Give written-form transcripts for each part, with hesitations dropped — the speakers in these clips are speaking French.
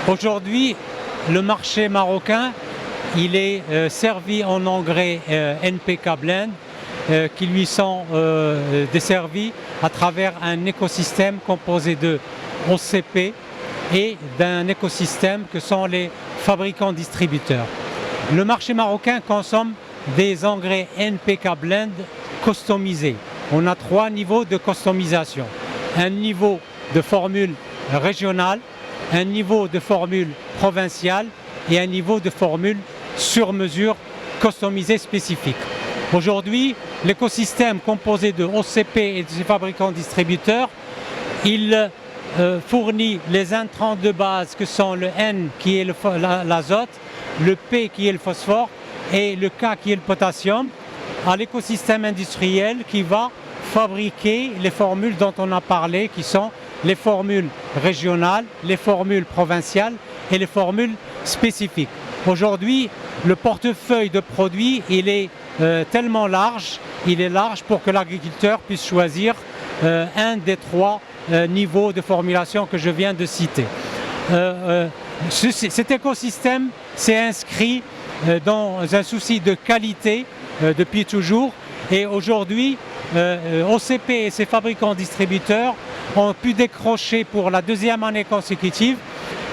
Aujourd'hui, le marché marocain, il est servi en engrais NPK Blend qui lui sont desservis à travers un écosystème composé de OCP et d'un écosystème que sont les fabricants distributeurs. Le marché marocain consomme des engrais NPK Blend customisés. On a 3 niveaux de customisation. Un niveau de formule régionale, un niveau de formule provinciale et un niveau de formule sur mesure customisée spécifique. Aujourd'hui, l'écosystème composé de OCP et de ses fabricants distributeurs, il fournit les intrants de base que sont le N qui est l'azote, le P qui est le phosphore et le K qui est le potassium à l'écosystème industriel qui va fabriquer les formules dont on a parlé, qui sont les formules régionales, les formules provinciales et les formules spécifiques. Aujourd'hui, le portefeuille de produits, il est tellement large, il est large pour que l'agriculteur puisse choisir un des 3 niveaux de formulation que je viens de citer. Cet écosystème s'est inscrit dans un souci de qualité depuis toujours et aujourd'hui, OCP et ses fabricants distributeurs ont pu décrocher pour la 2e année consécutive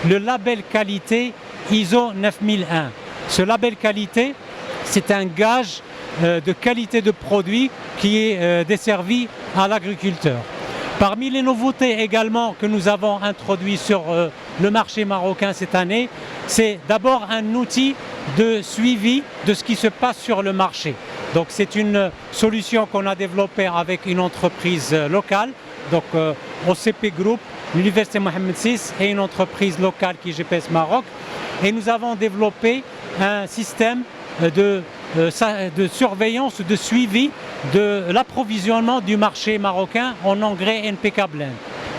le label qualité ISO 9001. Ce label qualité, c'est un gage de qualité de produit qui est desservi à l'agriculteur. Parmi les nouveautés également que nous avons introduit sur le marché marocain cette année, c'est d'abord un outil de suivi de ce qui se passe sur le marché. Donc c'est une solution qu'on a développée avec une entreprise locale, donc OCP Group, l'Université Mohamed VI et une entreprise locale qui est GPS Maroc. Et nous avons développé un système de surveillance, de suivi de l'approvisionnement du marché marocain en engrais NPK Blend.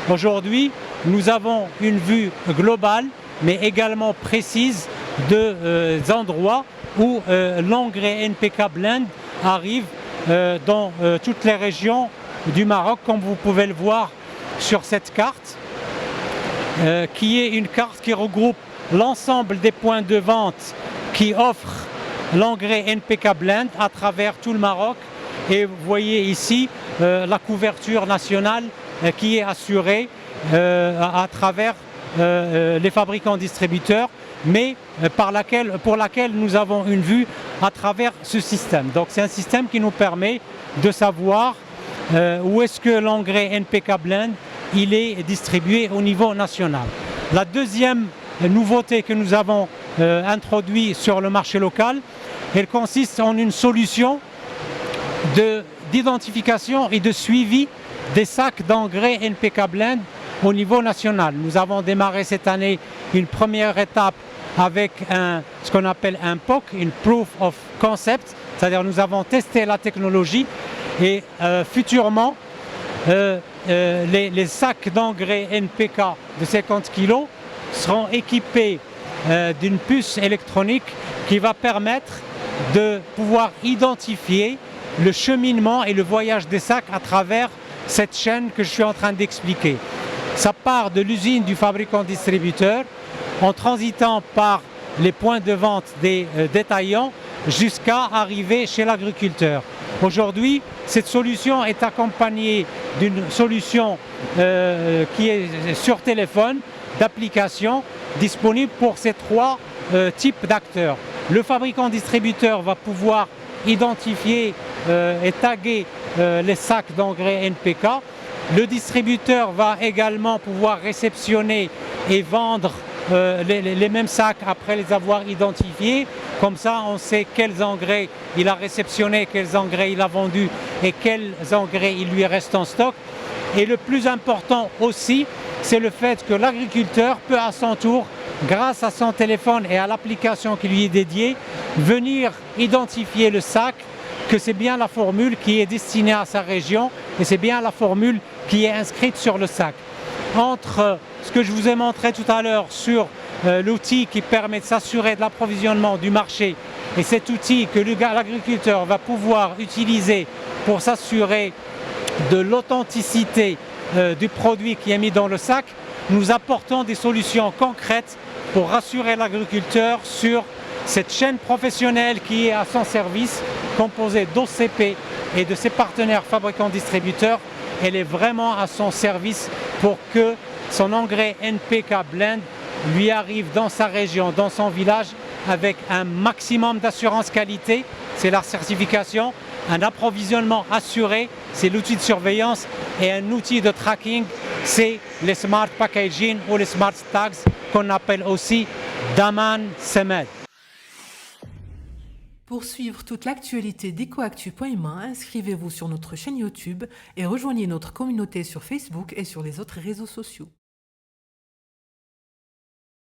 Aujourd'hui, nous avons une vue globale, mais également précise des endroits où l'engrais NPK Blend arrive dans toutes les régions du Maroc, comme vous pouvez le voir sur cette carte, qui est une carte qui regroupe l'ensemble des points de vente qui offrent l'engrais NPK Blend à travers tout le Maroc. Et vous voyez ici la couverture nationale qui est assurée à travers les fabricants distributeurs, mais pour laquelle nous avons une vue à travers ce système. Donc c'est un système qui nous permet de savoir où est-ce que l'engrais NPK Blend il est distribué au niveau national. La 2e nouveauté que nous avons introduite sur le marché local, elle consiste en une solution d'identification et de suivi des sacs d'engrais NPK Blend au niveau national. Nous avons démarré cette année une première étape avec ce qu'on appelle un POC, une Proof of Concept, c'est-à-dire nous avons testé la technologie et futurement les sacs d'engrais NPK de 50 kg seront équipés d'une puce électronique qui va permettre de pouvoir identifier le cheminement et le voyage des sacs à travers cette chaîne que je suis en train d'expliquer. Ça part de l'usine du fabricant distributeur en transitant par les points de vente des détaillants jusqu'à arriver chez l'agriculteur. Aujourd'hui, cette solution est accompagnée d'une solution qui est sur téléphone, d'application disponible pour ces 3 types d'acteurs. Le fabricant distributeur va pouvoir identifier et taguer les sacs d'engrais NPK. Le distributeur va également pouvoir réceptionner et vendre les mêmes sacs après les avoir identifiés. Comme ça, on sait quels engrais il a réceptionnés, quels engrais il a vendus et quels engrais il lui reste en stock. Et le plus important aussi, c'est le fait que l'agriculteur peut à son tour, grâce à son téléphone et à l'application qui lui est dédiée, venir identifier le sac, que c'est bien la formule qui est destinée à sa région et c'est bien la formule qui est inscrite sur le sac. Entre ce que je vous ai montré tout à l'heure sur l'outil qui permet de s'assurer de l'approvisionnement du marché et cet outil que l'agriculteur va pouvoir utiliser pour s'assurer de l'authenticité du produit qui est mis dans le sac, nous apportons des solutions concrètes pour rassurer l'agriculteur sur cette chaîne professionnelle qui est à son service, composée d'OCP et de ses partenaires fabricants-distributeurs. Elle est vraiment à son service pour que son engrais NPK Blend lui arrive dans sa région, dans son village, avec un maximum d'assurance qualité, c'est la certification, un approvisionnement assuré, c'est l'outil de surveillance, et un outil de tracking, c'est les Smart Packaging ou les Smart Tags, qu'on appelle aussi Daman Semel. Pour suivre toute l'actualité d'EcoActu.ma, inscrivez-vous sur notre chaîne YouTube et rejoignez notre communauté sur Facebook et sur les autres réseaux sociaux.